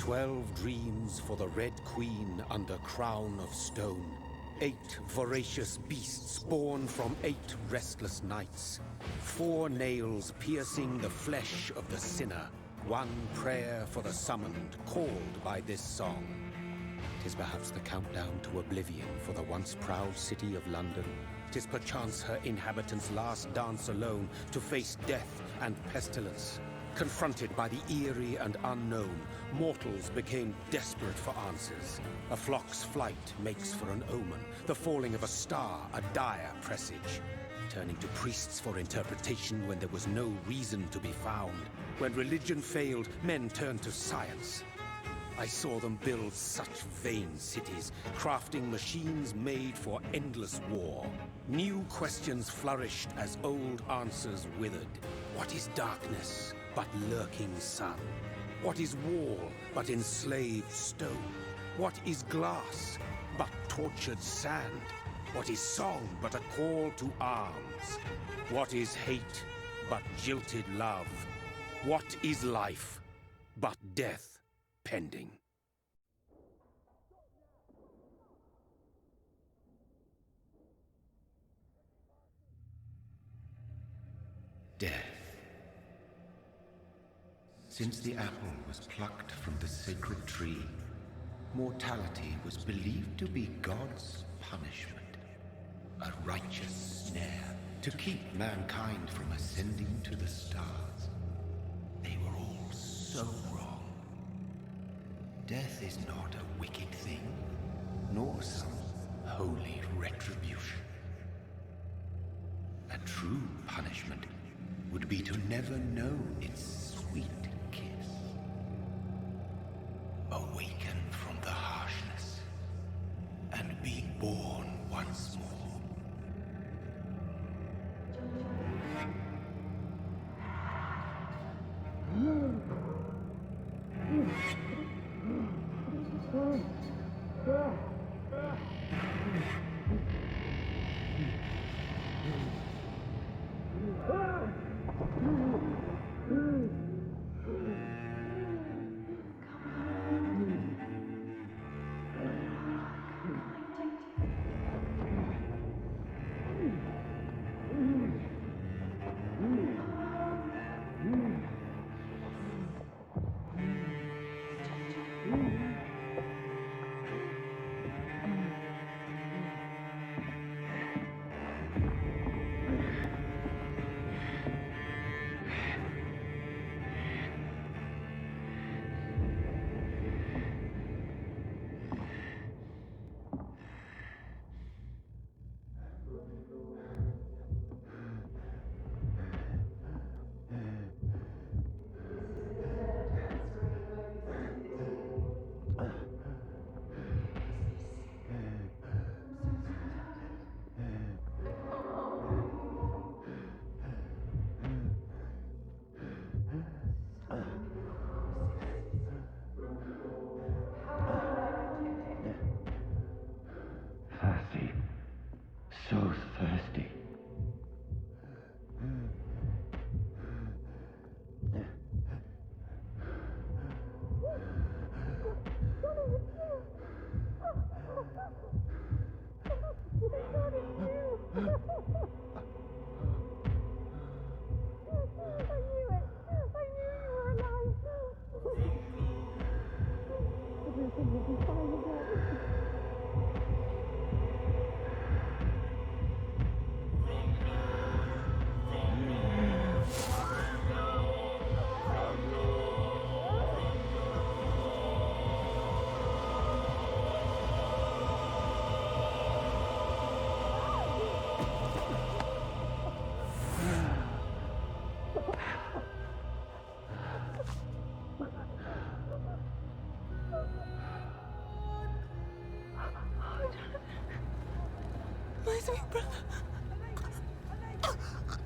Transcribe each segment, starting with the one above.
12 dreams for the Red Queen under crown of stone. 8 voracious beasts born from 8 restless nights. 4 nails piercing the flesh of the sinner. 1 prayer for the summoned, called by this song. 'Tis perhaps the countdown to oblivion for the once proud city of London. 'Tis perchance her inhabitants' last dance alone to face death and pestilence. Confronted by the eerie and unknown, mortals became desperate for answers. A flock's flight makes for an omen, the falling of a star a dire presage. Turning to priests for interpretation when there was no reason to be found. When religion failed, men turned to science. I saw them build such vain cities, crafting machines made for endless war. New questions flourished as old answers withered. What is darkness but lurking sun? What is wall but enslaved stone? What is glass but tortured sand? What is song but a call to arms? What is hate but jilted love? What is life but death pending? Death. Since the apple was plucked from the sacred tree, mortality was believed to be God's punishment. A righteous snare to keep mankind from ascending to the stars. They were all so wrong. Death is not a wicked thing, nor some holy retribution. A true punishment would be to never know its sweet kiss. Awaken from the harshness and be born once more. Thirsty. So thirsty. My sweet brother.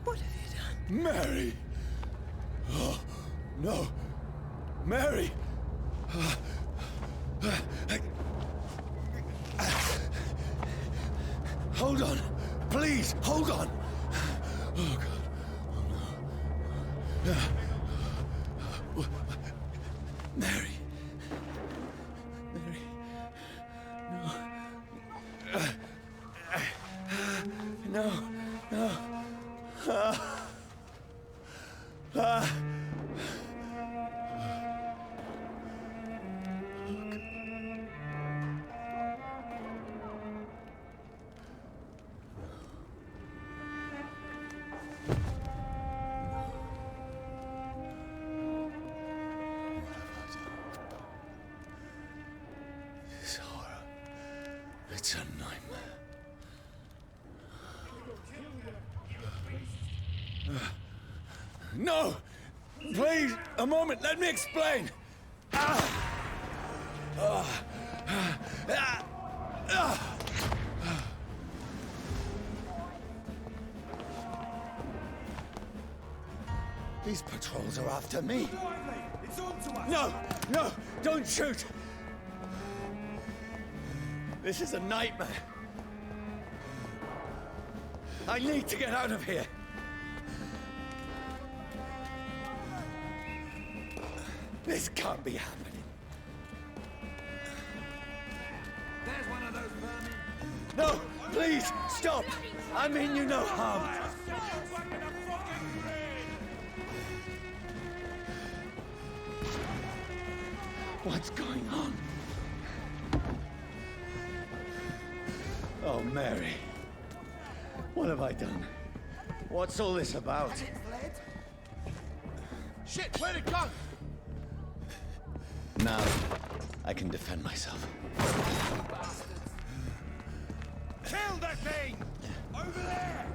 What have you done? Mary! Oh, no. Mary! Hold on. Please, hold on. Oh, God. Oh, no. Mary. Mary. No. No. This horror. It's a nightmare. No! Please, a moment, let me explain! These patrols are after me. It's on to us! No! No! Don't shoot! This is a nightmare. I need to get out of here. This can't be happening. There's one of those vermin! No! Please! Stop! I mean you no harm. What's going on? Oh, Mary. What have I done? What's all this about? Shit, where'd it go? Now, I can defend myself. Kill that thing! Over there!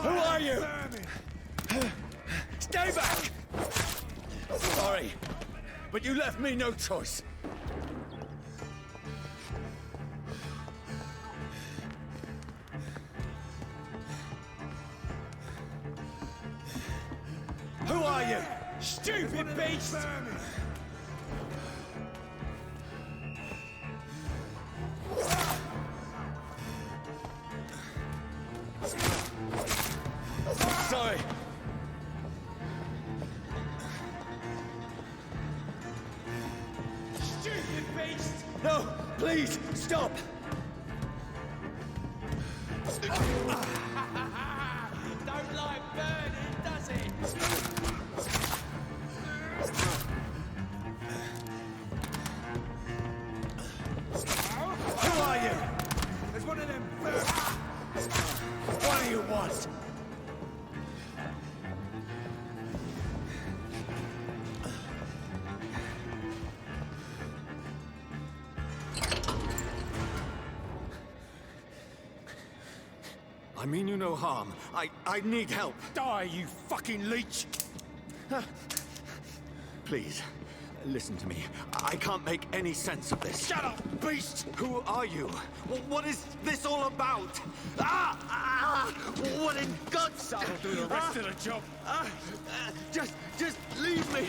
Who are you? Stay back! Sorry, but you left me no choice. Who are you? Stupid beast! Sorry. Stupid beast! No, please, stop! Don't like burning, does it? Who are you? There's one of them vermin! What do you want? I mean you no harm. I need help. Die, you fucking leech! Please, listen to me. I can't make any sense of this. Shut up, beast! Who are you? What is this all about? What in God's name? I'll do the rest of the job. Just leave me.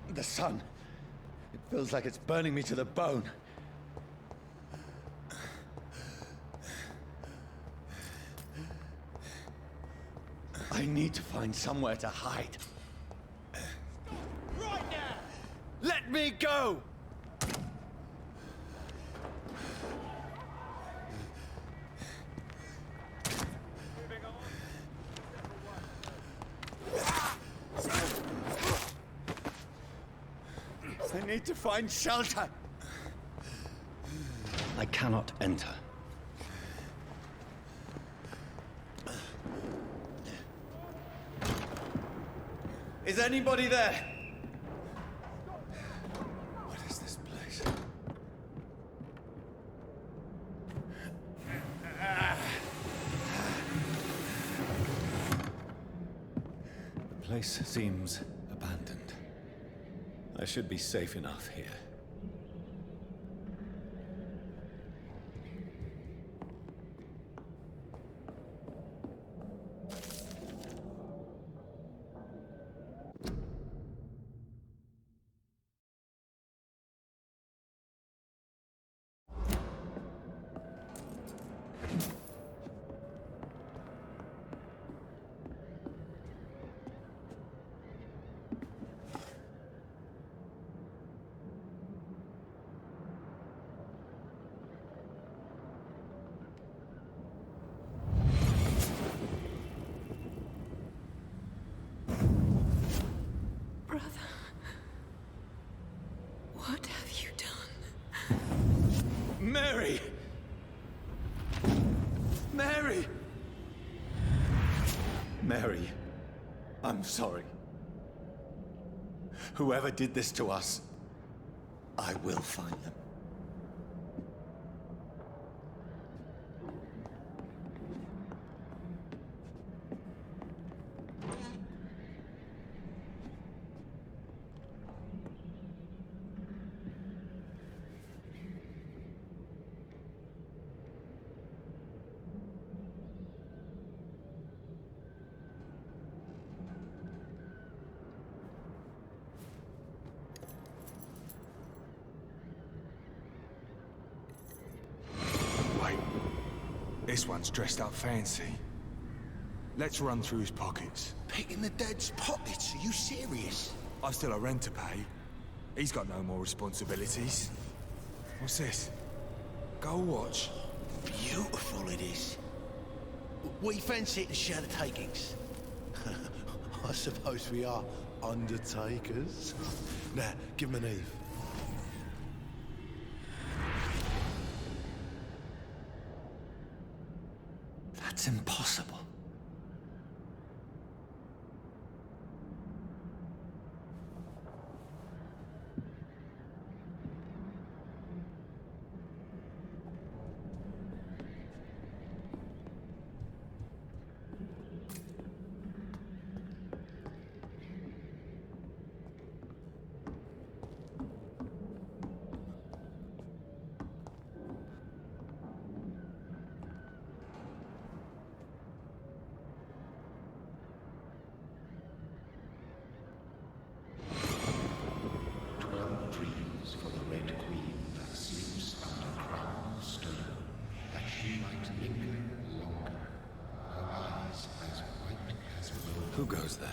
The sun. It feels like it's burning me to the bone. I need to find somewhere to hide. Right now! Let me go! I need to find shelter. I cannot enter. Is anybody there? What is this place? The place seems abandoned. I should be safe enough here. Mary, I'm sorry. Whoever did this to us, I will find them. This one's dressed up fancy. Let's run through his pockets. Picking the dead's pockets? Are you serious? I've still a rent to pay. He's got no more responsibilities. What's this? Gold watch. Beautiful it is. We fancy it to share the takings. I suppose we are undertakers. Now, give him an Eve. That's impossible. Who goes there?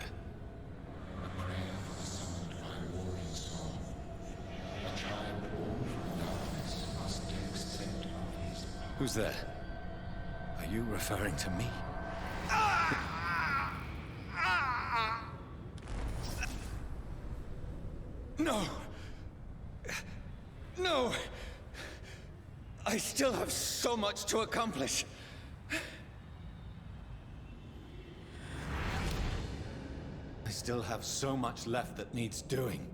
Who's there? Are you referring to me? No! No! I still have so much to accomplish. I still have so much left that needs doing.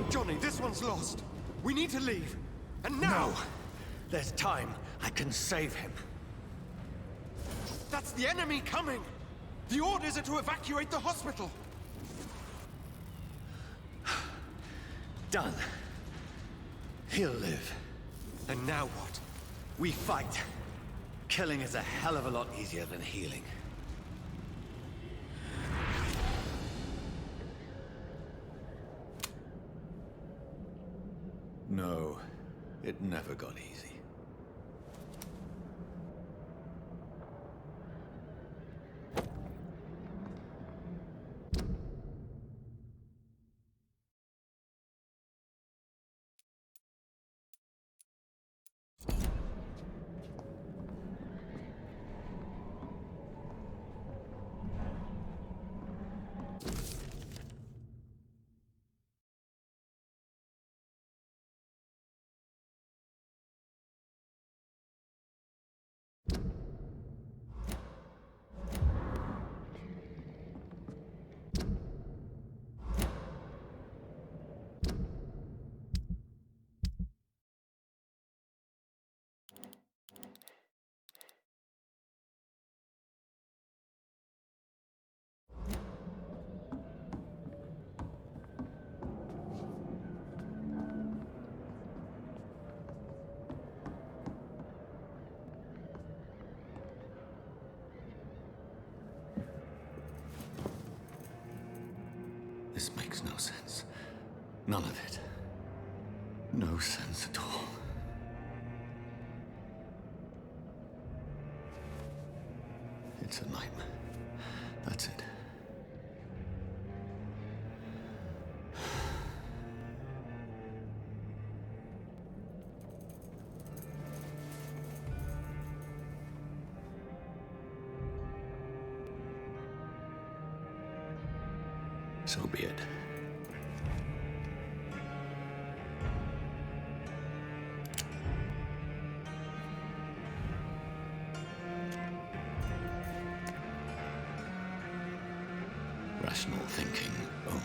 Johnny, this one's lost. We need to leave. And now! No! There's time. I can save him. That's the enemy coming! The orders are to evacuate the hospital! Done. He'll live. And now what? We fight. Killing is a hell of a lot easier than healing. No, it never got easy. This makes no sense. None of it. No sense at all. It's a nightmare. That's it. So be it. Rational thinking only.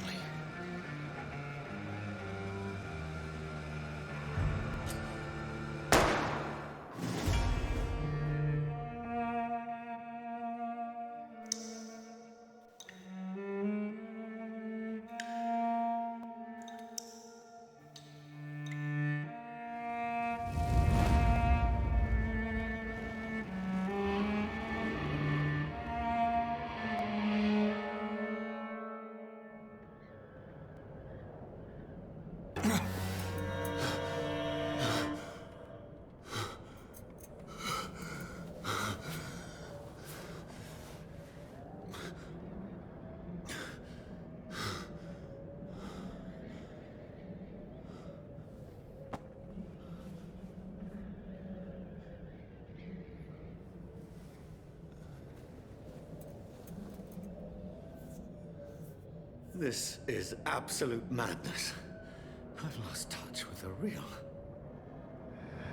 This is absolute madness. I've lost touch with the real.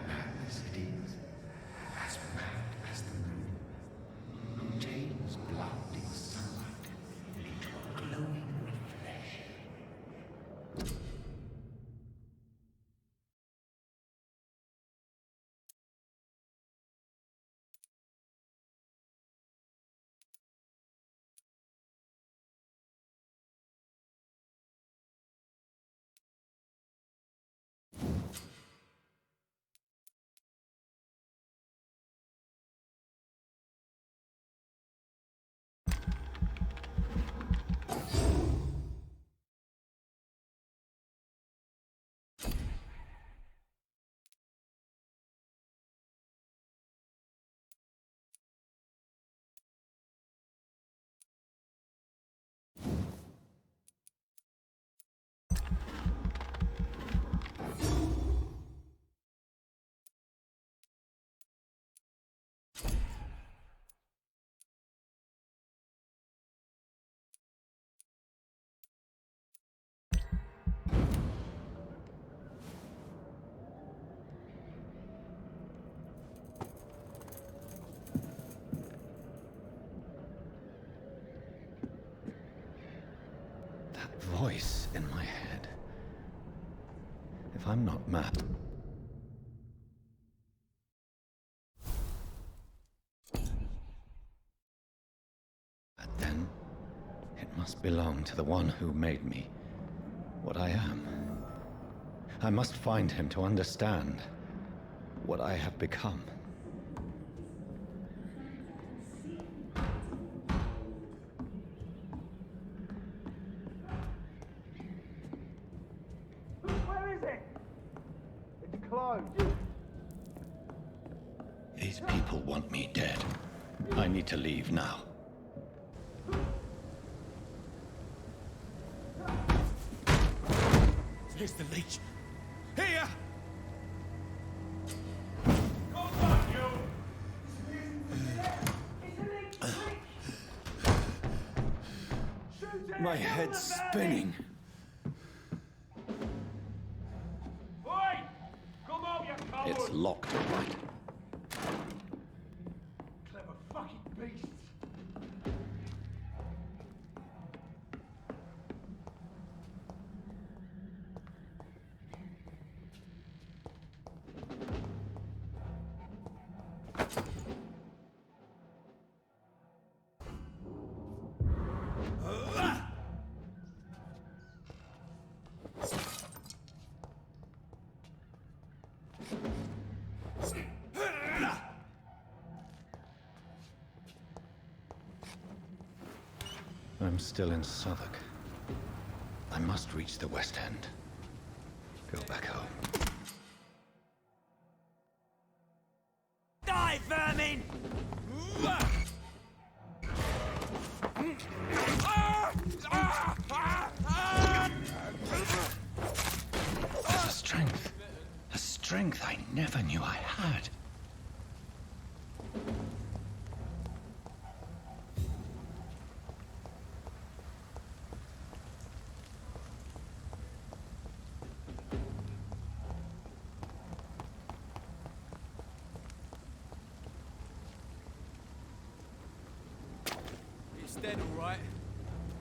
Madness it is, as mad as the moon, who changes blood in sunlight into a glowing flesh. That voice in my head. If I'm not mad. Then it must belong to the one who made me what I am. I must find him to understand what I have become. Where is it? It's closed. These people want me dead. I need to leave now. Here's the leech. Here! My head's spinning. Oi! Come on, you coward! It's locked, all right. Clever fucking beasts! I'm still in Southwark. I must reach the West End. Go back home. strength I never knew I had. It's dead, all right.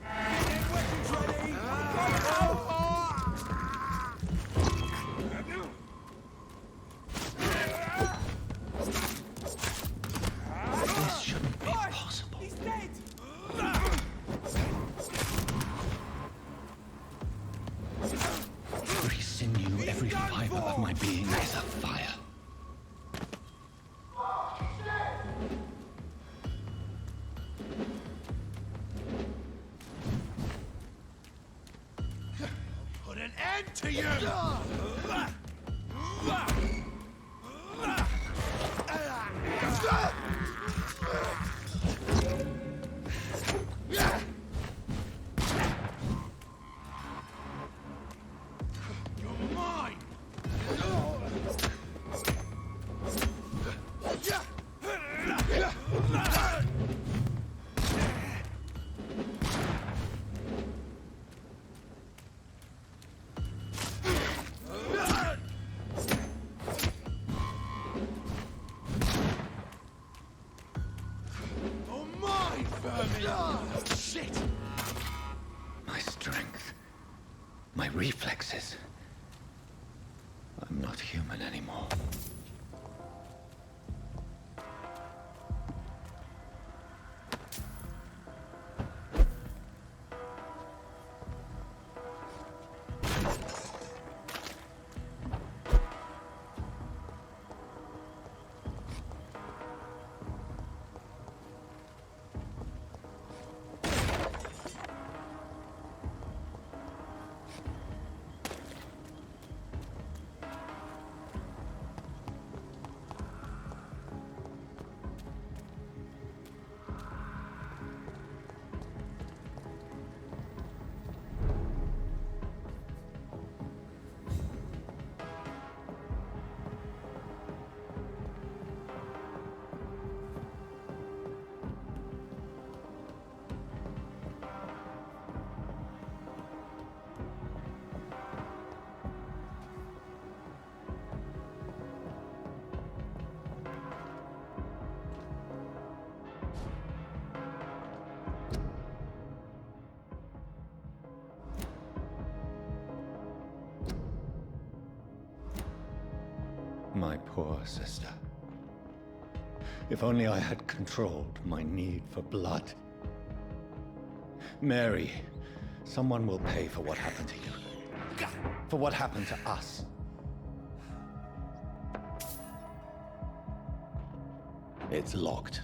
Get weapons ready! Go! This shouldn't be possible. He's dead! Every sinew, every fiber of my being is afire. Put an end to you! You're mine! You're mine, vermin! Shit! My strength, my reflexes. I'm not human anymore. My poor sister. If only I had controlled my need for blood. Mary, someone will pay for what happened to you. For what happened to us. It's locked.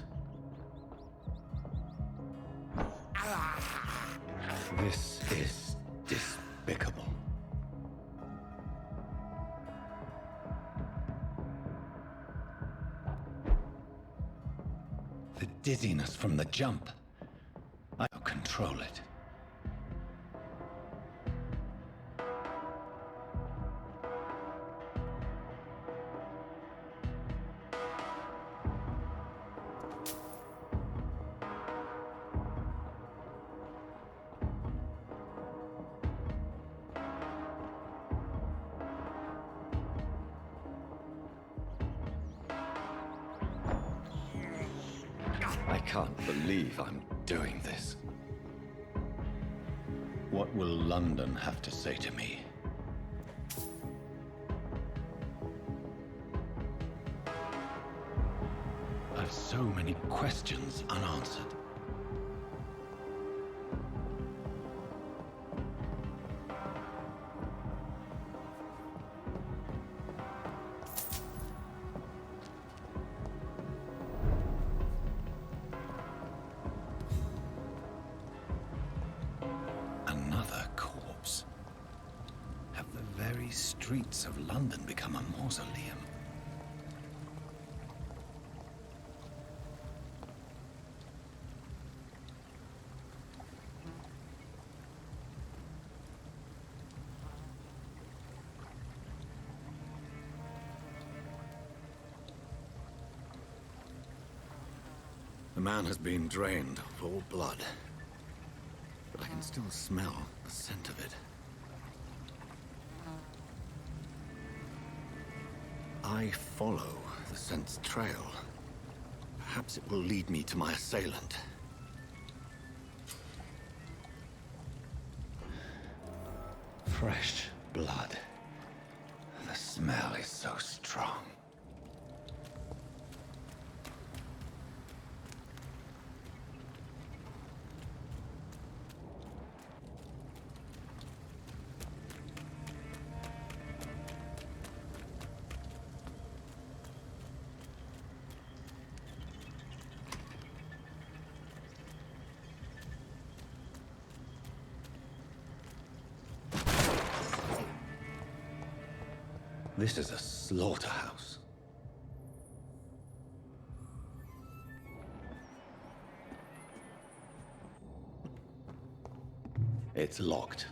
This is despicable. The dizziness from the jump. I don't control it. I can't believe I'm doing this. What will London have to say to me? I've so many questions unanswered. Another corpse. Have the very streets of London become a mausoleum? The man has been drained of all blood, but I can still smell the scent of it. I follow the scent's trail. Perhaps it will lead me to my assailant. Fresh blood. The smell is so strong. This is a slaughterhouse. It's locked.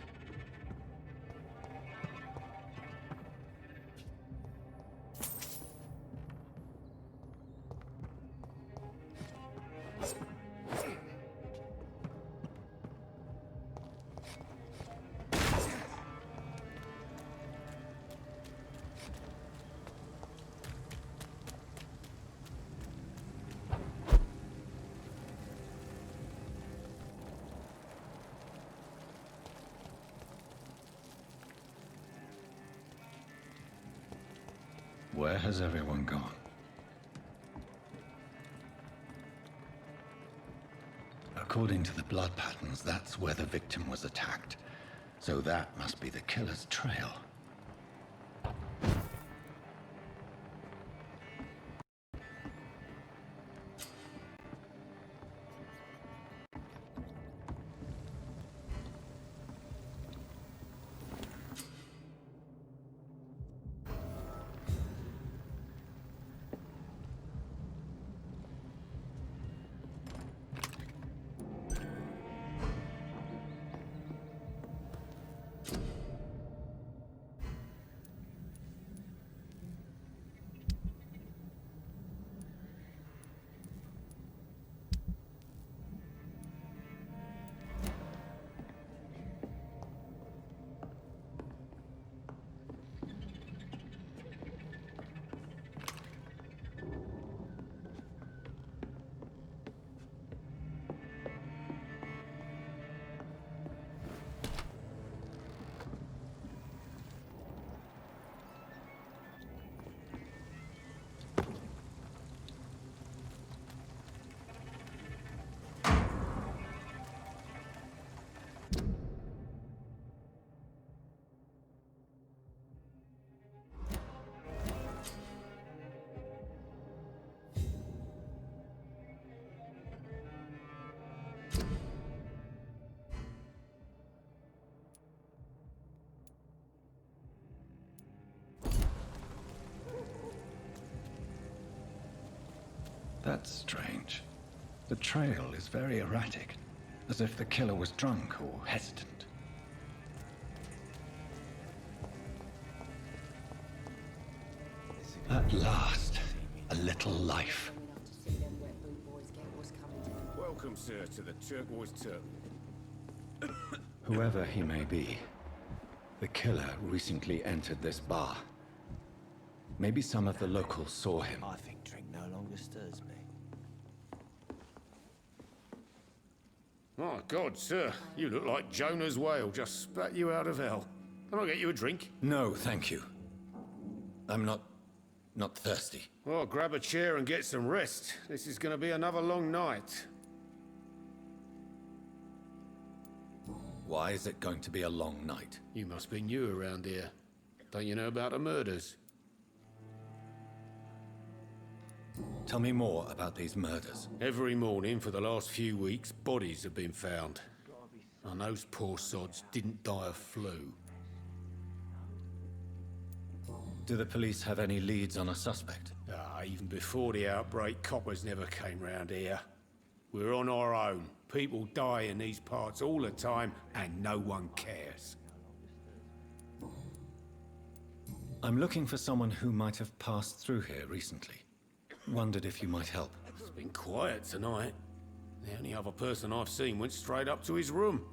Where has everyone gone? According to the blood patterns, that's where the victim was attacked. So that must be the killer's trail. That's strange. The trail is very erratic, as if the killer was drunk or hesitant. At last, a little life. Welcome, sir, to the Turquoise Turtle. Whoever he may be, the killer recently entered this bar. Maybe some of the locals saw him. I think drink no longer stirs me. My God, sir, you look like Jonah's whale just spat you out of hell. Can I get you a drink? No, thank you. I'm not thirsty. Well, grab a chair and get some rest. This is going to be another long night. Why is it going to be a long night? You must be new around here. Don't you know about the murders? Tell me more about these murders. Every morning for the last few weeks, bodies have been found. And those poor sods didn't die of flu. Do the police have any leads on a suspect? Even before the outbreak, coppers never came round here. We're on our own. People die in these parts all the time, and no one cares. I'm looking for someone who might have passed through here recently. Wondered if you might help. It's been quiet tonight. The only other person I've seen went straight up to his room.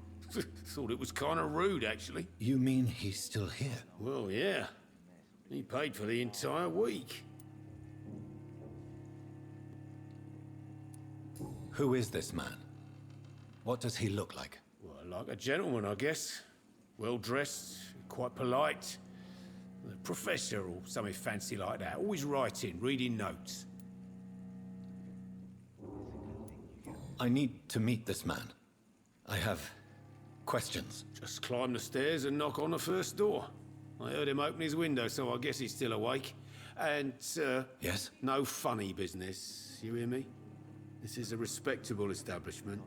Thought it was kind of rude, actually. You mean he's still here? Well, yeah. He paid for the entire week. Who is this man? What does he look like? Well, like a gentleman, I guess. Well-dressed, quite polite. A professor or something fancy like that. Always writing, reading notes. I need to meet this man. I have questions. Just climb the stairs and knock on the first door. I heard him open his window, so I guess he's still awake. And, Yes? no funny business. You hear me? This is a respectable establishment.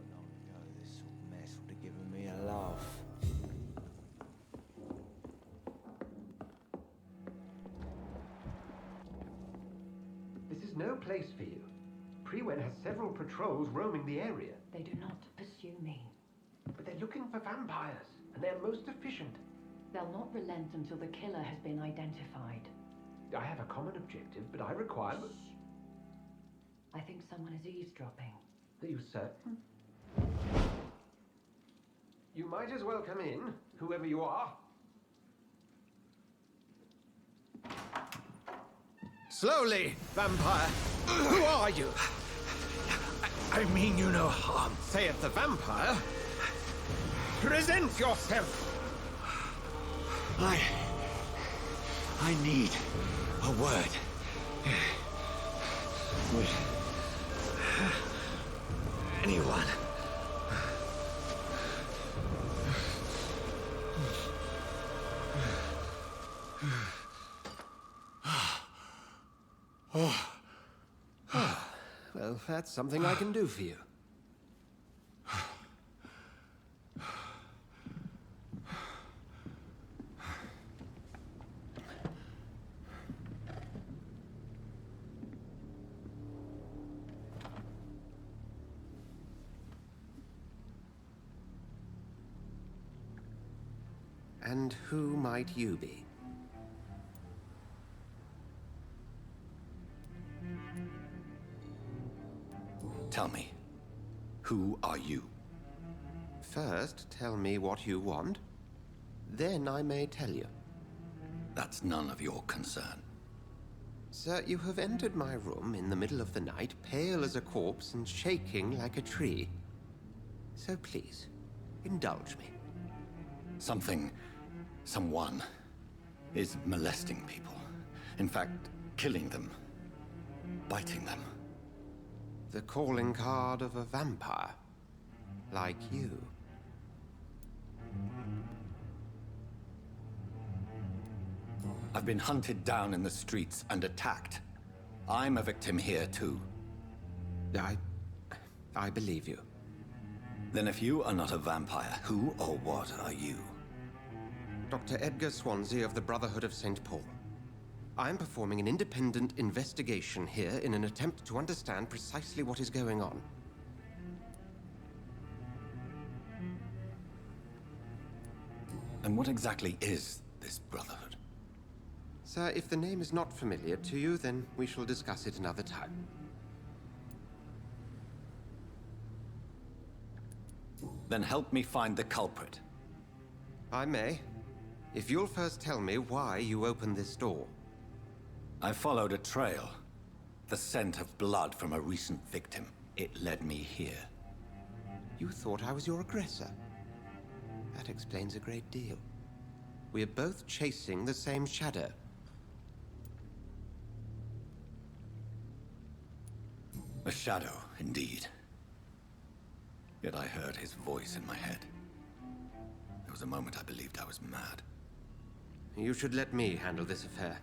This sort of mess would have given me a laugh. This is no place for you. Prewen has several patrols roaming the area. They do not pursue me. But they're looking for vampires, and they're most efficient. They'll not relent until the killer has been identified. I have a common objective, but I require... I think someone is eavesdropping. Are you certain? You might as well come in, whoever you are. Slowly, vampire. Who are you? I mean you no harm. Saith the vampire. Present yourself. I need a word. With anyone. Well, that's something I can do for you. And who might you be? Tell me, who are you? First, tell me what you want. Then I may tell you. That's none of your concern. Sir, you have entered my room in the middle of the night, pale as a corpse and shaking like a tree. So please, indulge me. Someone is molesting people. In fact, killing them. Biting them. The calling card of a vampire. Like you. I've been hunted down in the streets and attacked. I'm a victim here too. I believe you. Then if you are not a vampire, who or what are you? Dr. Edgar Swansea of the Brotherhood of St. Paul. I'm performing an independent investigation here in an attempt to understand precisely what is going on. And what exactly is this Brotherhood? Sir, if the name is not familiar to you, then we shall discuss it another time. Then help me find the culprit. I may. If you'll first tell me why you opened this door. I followed a trail. The scent of blood from a recent victim. It led me here. You thought I was your aggressor. That explains a great deal. We are both chasing the same shadow. A shadow, indeed. Yet I heard his voice in my head. There was a moment I believed I was mad. You should let me handle this affair.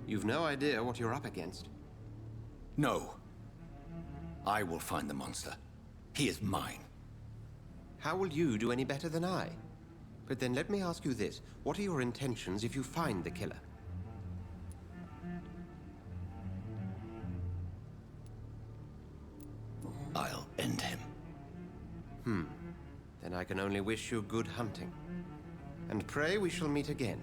You've no idea what you're up against. No. I will find the monster. He is mine. How will you do any better than I? But then let me ask you this. What are your intentions if you find the killer? I'll end him. Then I can only wish you good hunting. And pray we shall meet again.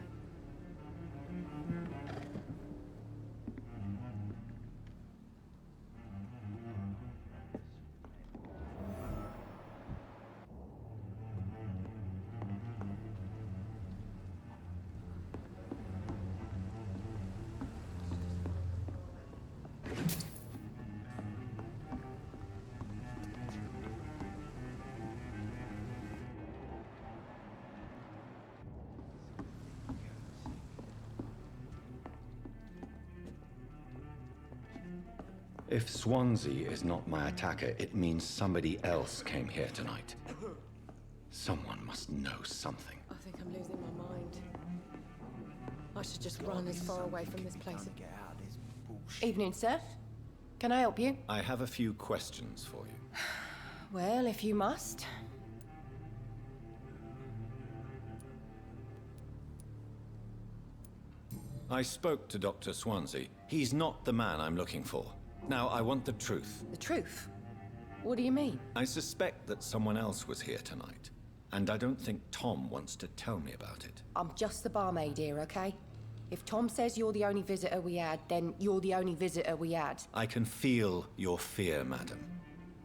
If Swansea is not my attacker, it means somebody else came here tonight. Someone must know something. I think I'm losing my mind. I should just run as far away from this place. Evening, sir. Can I help you? I have a few questions for you. Well, if you must. I spoke to Dr. Swansea. He's not the man I'm looking for. Now, I want the truth. The truth? What do you mean? I suspect that someone else was here tonight, and I don't think Tom wants to tell me about it. I'm just the barmaid here, okay? If Tom says you're the only visitor we had, then you're the only visitor we had. I can feel your fear, madam.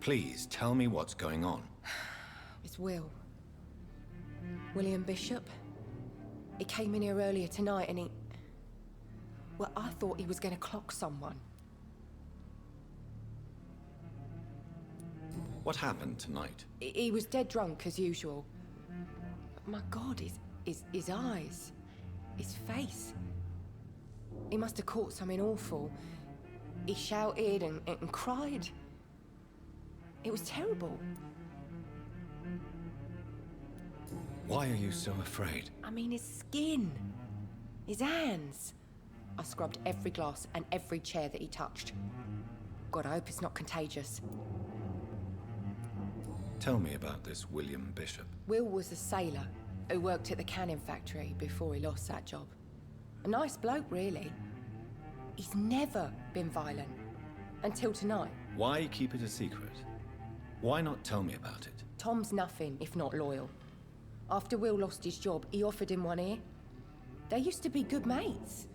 Please, tell me what's going on. It's Will. William Bishop. He came in here earlier tonight and he... Well, I thought he was going to clock someone. What happened tonight? He was dead drunk, as usual. My God, his eyes. His face. He must have caught something awful. He shouted and cried. It was terrible. Why are you so afraid? I mean, his skin. His hands. I scrubbed every glass and every chair that he touched. God, I hope it's not contagious. Tell me about this William Bishop. Will was a sailor who worked at the canning factory before he lost that job. A nice bloke, really. He's never been violent. Until tonight. Why keep it a secret? Why not tell me about it? Tom's nothing if not loyal. After Will lost his job, he offered him one ear. They used to be good mates.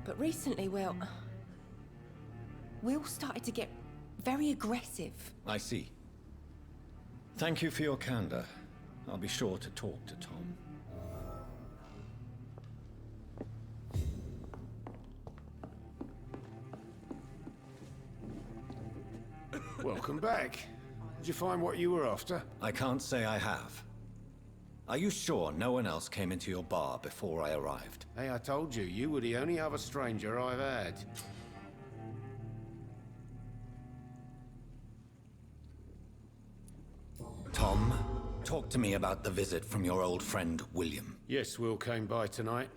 But recently, well... Will started to get very aggressive. I see. Thank you for your candor. I'll be sure to talk to Tom. Welcome back. Did you find what you were after? I can't say I have. Are you sure no one else came into your bar before I arrived? Hey, I told you, you were the only other stranger I've had. Tom, talk to me about the visit from your old friend, William. Yes, Will came by tonight,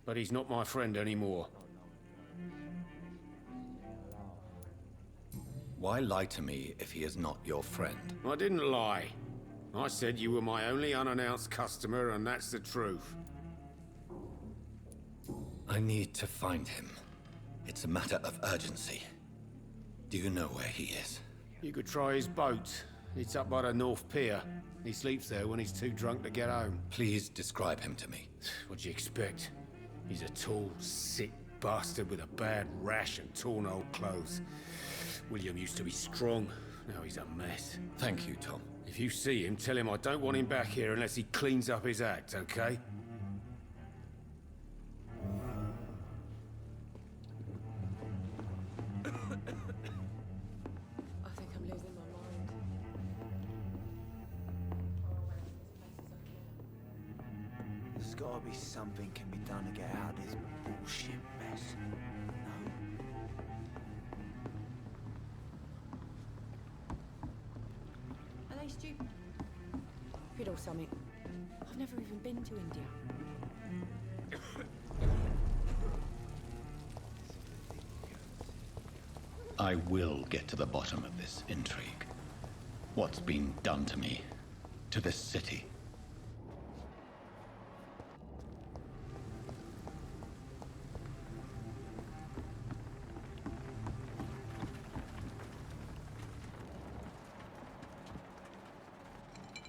but he's not my friend anymore. Why lie to me if he is not your friend? I didn't lie. I said you were my only unannounced customer, and that's the truth. I need to find him. It's a matter of urgency. Do you know where he is? You could try his boat. It's up by the North Pier. He sleeps there when he's too drunk to get home. Please describe him to me. What'd you expect? He's a tall, sick bastard with a bad rash and torn old clothes. William used to be strong. Now he's a mess. Thank you, Tom. If you see him, tell him I don't want him back here unless he cleans up his act, okay? I think I'm losing my mind. There's gotta be something can be done to get out of this bullshit mess. No? Are they stupid? Or something. I've never even been to India. I will get to the bottom of this intrigue. What's been done to me, to this city.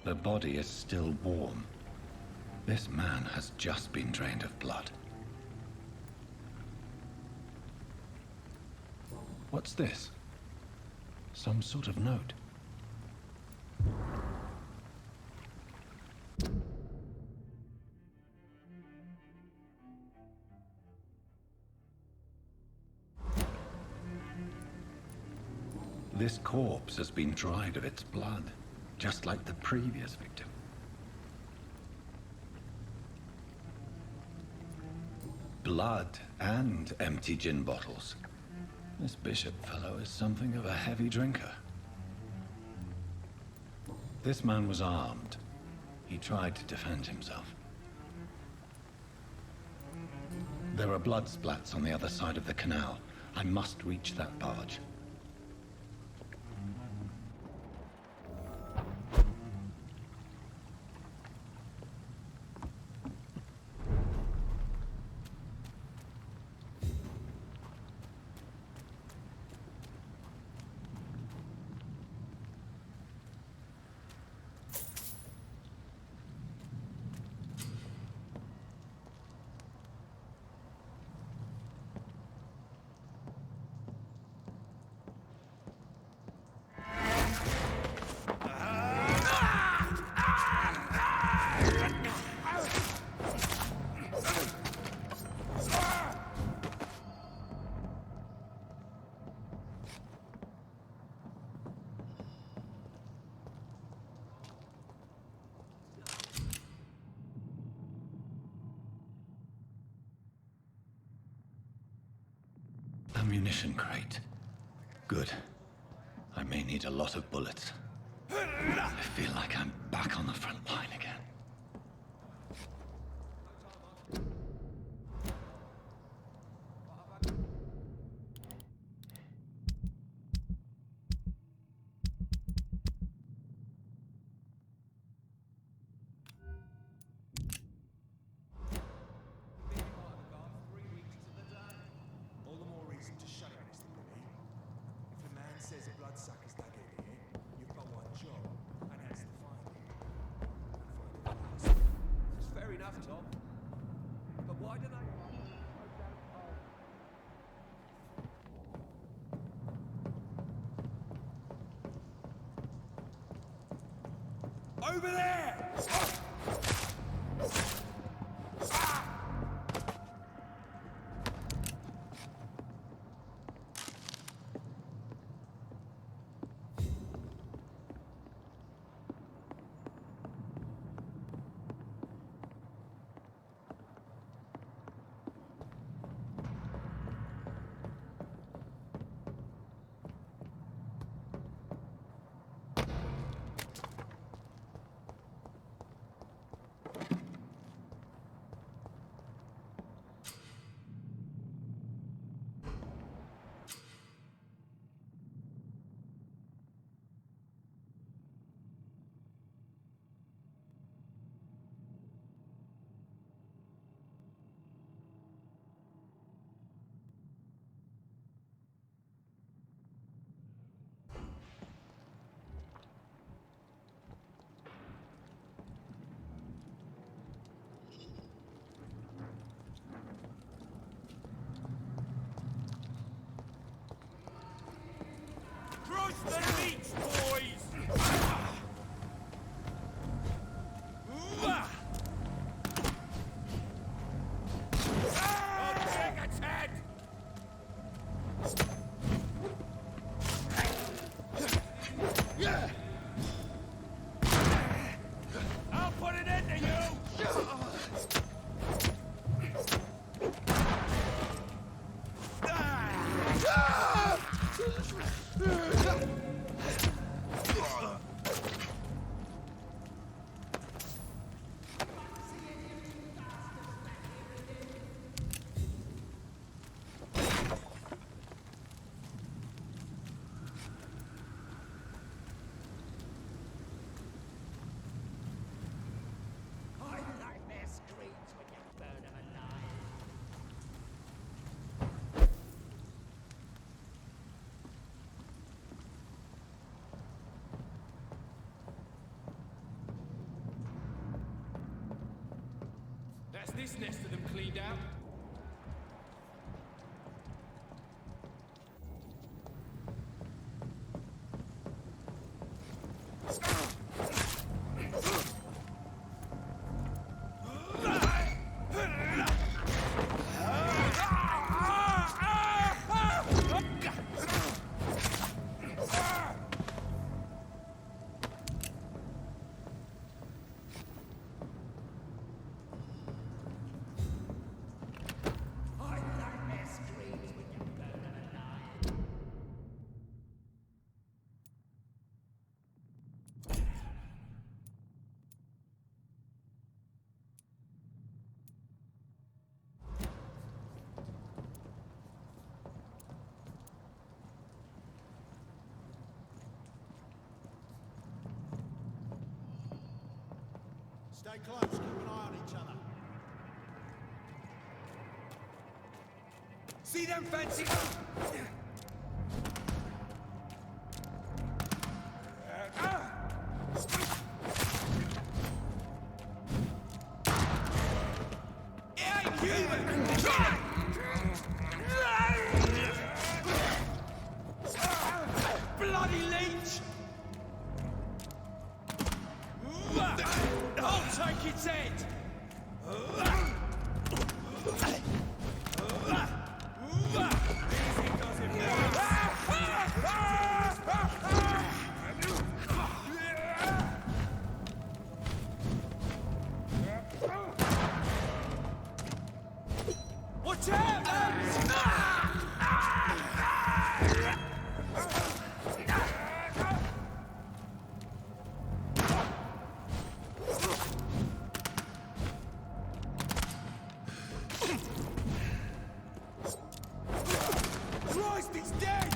The body is still warm. This man has just been drained of blood. What's this? Some sort of note. This corpse has been dried of its blood, just like the previous victim. Blood and empty gin bottles. This bishop fellow is something of a heavy drinker. This man was armed. He tried to defend himself. There are blood splats on the other side of the canal. I must reach that barge. Ammunition crate. Good. I may need a lot of bullets. I feel like I'm back on the front line again. Says a bloodsucker's dug in here, you've got one job, and that's to find him. And find him fast. It's fair enough, Tom. But why do they... Over there! Cross the meat, boys! I'll take its head! I'll put an end to you! That's this nest of them cleaned out. Stay close, keep an eye on each other. See them fancy... Bloody leech! I'll take its head! Easy does it, watch out, lads! Christ, he's dead!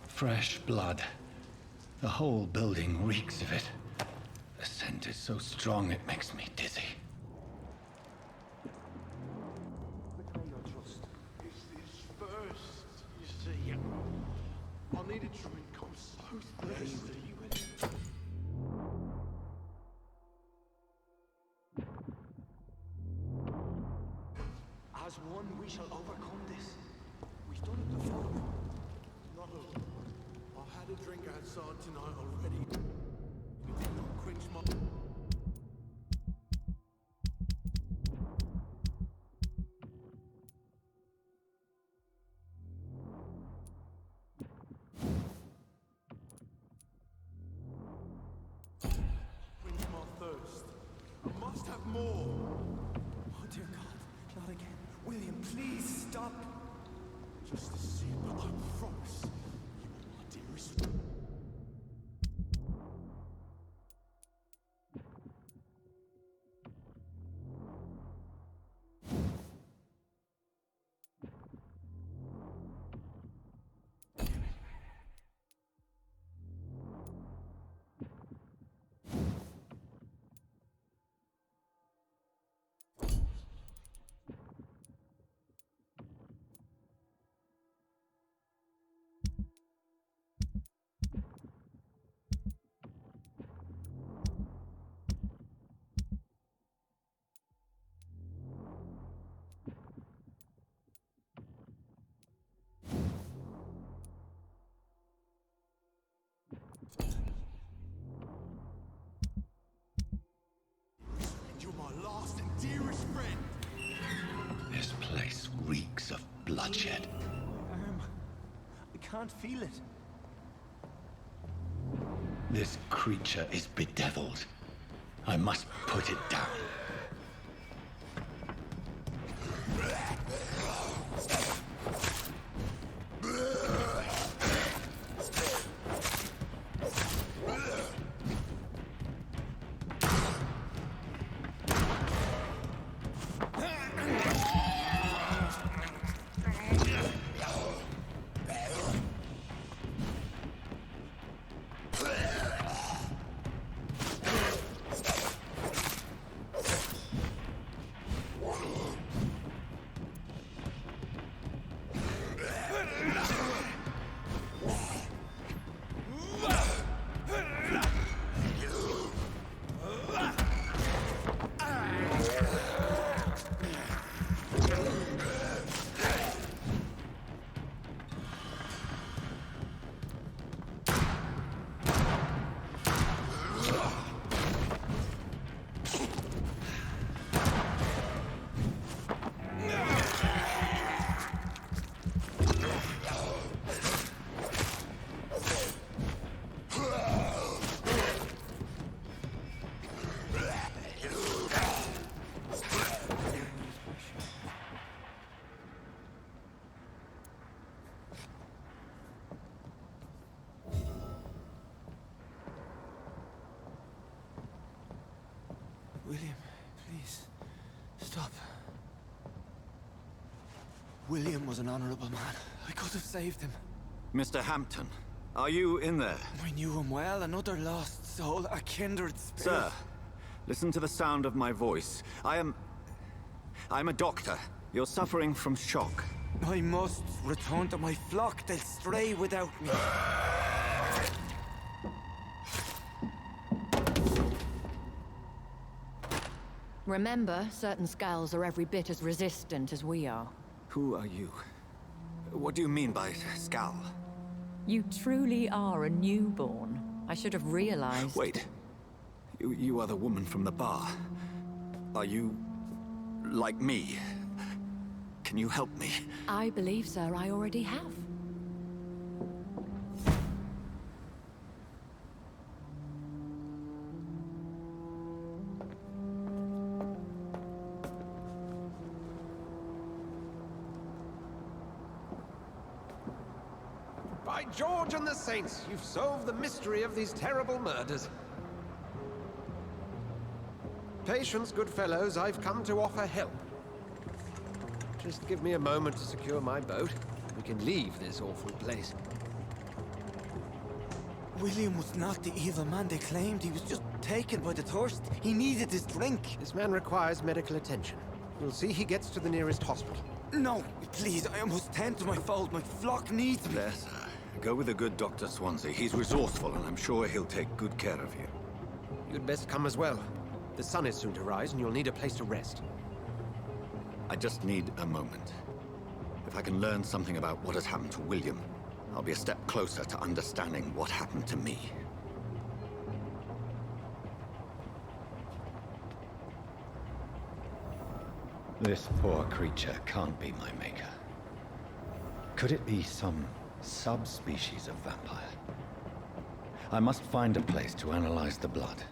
Fresh blood. The whole building reeks of it. The scent is so strong it makes me dizzy. It's this first, you see. I need a drink, I'm so thirsty. As one, we shall overcome this. We've done it before. Not a... I had a drink outside tonight already. It did not quench my... Quench my thirst. I must have more. Oh dear God, not again. William, please stop. Just a sip, I promise. You are my dearest. This place reeks of bloodshed. I can't feel it. This creature is bedeviled. I must put it down. William, please, stop. William was an honorable man. I could have saved him. Mr. Hampton, are you in there? I knew him well, another lost soul, a kindred spirit. Sir, listen to the sound of my voice. I'm a doctor. You're suffering from shock. I must return to my flock. They'll stray without me. Remember, certain skals are every bit as resistant as we are. Who are you? What do you mean by skal? You truly are a newborn. I should have realized. Wait. You are the woman from the bar. Are you... like me? Can you help me? I believe, sir, I already have. By George and the Saints, you've solved the mystery of these terrible murders. Patience, good fellows, I've come to offer help. Just give me a moment to secure my boat. We can leave this awful place. William was not the evil man they claimed. He was just taken by the thirst. He needed his drink. This man requires medical attention. We'll see he gets to the nearest hospital. No, please, I must tend to my fold. My flock needs me. There, sir. Go with the good Dr. Swansea. He's resourceful, and I'm sure he'll take good care of you. You'd best come as well. The sun is soon to rise, and you'll need a place to rest. I just need a moment. If I can learn something about what has happened to William, I'll be a step closer to understanding what happened to me. This poor creature can't be my maker. Could it be some subspecies of vampire? I must find a place to analyze the blood.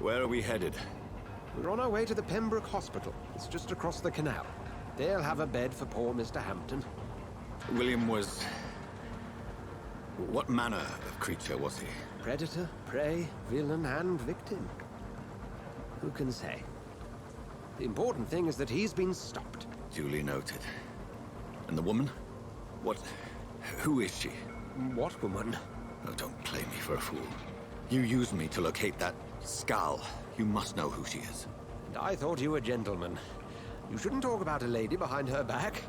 Where are we headed? We're on our way to the Pembroke Hospital. It's just across the canal. They'll have a bed for poor Mr. Hampton. William was... What manner of creature was he? Predator, prey, villain, and victim. Who can say? The important thing is that he's been stopped. Duly noted. And the woman? Who is she? What woman? Oh, don't play me for a fool. You used me to locate that skal. You must know who she is. And I thought you a gentleman. You shouldn't talk about a lady behind her back,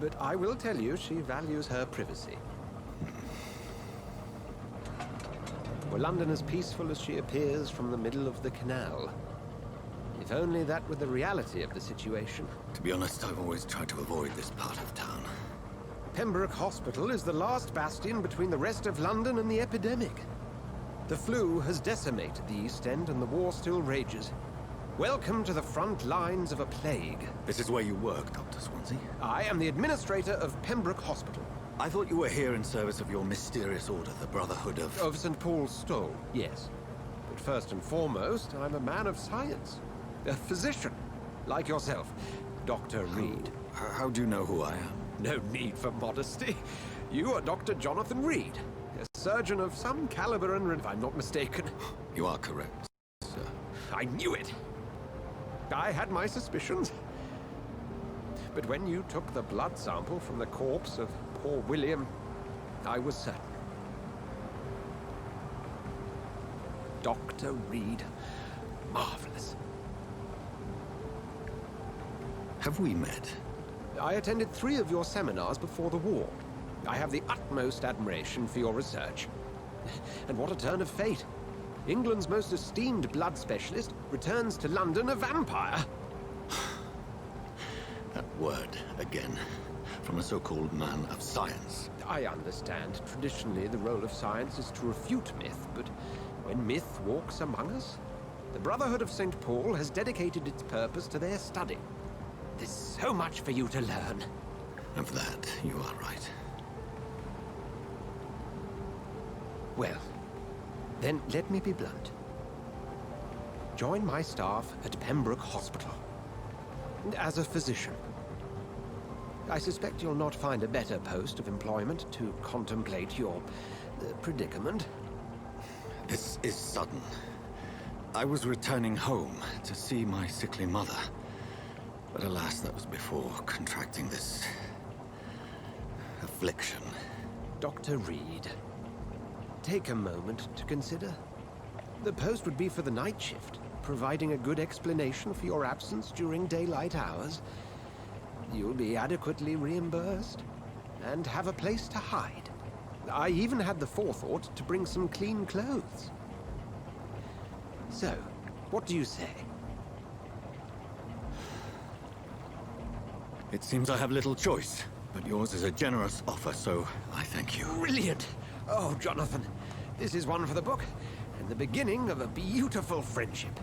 but I will tell you she values her privacy. Were London as peaceful as she appears from the middle of the canal? If only that were the reality of the situation. To be honest, I've always tried to avoid this part of town. Pembroke Hospital is the last bastion between the rest of London and the epidemic. The flu has decimated the East End and the war still rages. Welcome to the front lines of a plague. This is where you work, Dr. Swansea? I am the administrator of Pembroke Hospital. I thought you were here in service of your mysterious order, the Brotherhood of... Of St. Paul's Stole, yes. But first and foremost, I'm a man of science. A physician, like yourself, Dr. Reid. How do you know who I am? No need for modesty. You are Dr. Jonathan Reid, a surgeon of some caliber and if I'm not mistaken. You are correct, sir. I knew it. I had my suspicions. But when you took the blood sample from the corpse of poor William, I was certain. Dr. Reid. Marvelous. Have we met? I attended 3 of your seminars before the war. I have the utmost admiration for your research. And what a turn of fate. England's most esteemed blood specialist returns to London a vampire. That word, again. From a so-called man of science. I understand. Traditionally, the role of science is to refute myth, but when myth walks among us, the Brotherhood of St. Paul has dedicated its purpose to their study. There's so much for you to learn. Of that, you are right. Well, then let me be blunt. Join my staff at Pembroke Hospital. As a physician. I suspect you'll not find a better post of employment to contemplate your predicament. This is sudden. I was returning home to see my sickly mother. But alas, that was before contracting this... affliction. Dr. Reid, take a moment to consider. The post would be for the night shift, providing a good explanation for your absence during daylight hours. You'll be adequately reimbursed, and have a place to hide. I even had the forethought to bring some clean clothes. So, what do you say? It seems I have little choice, but yours is a generous offer, so I thank you. Brilliant! Oh, Jonathan, this is one for the book, and the beginning of a beautiful friendship.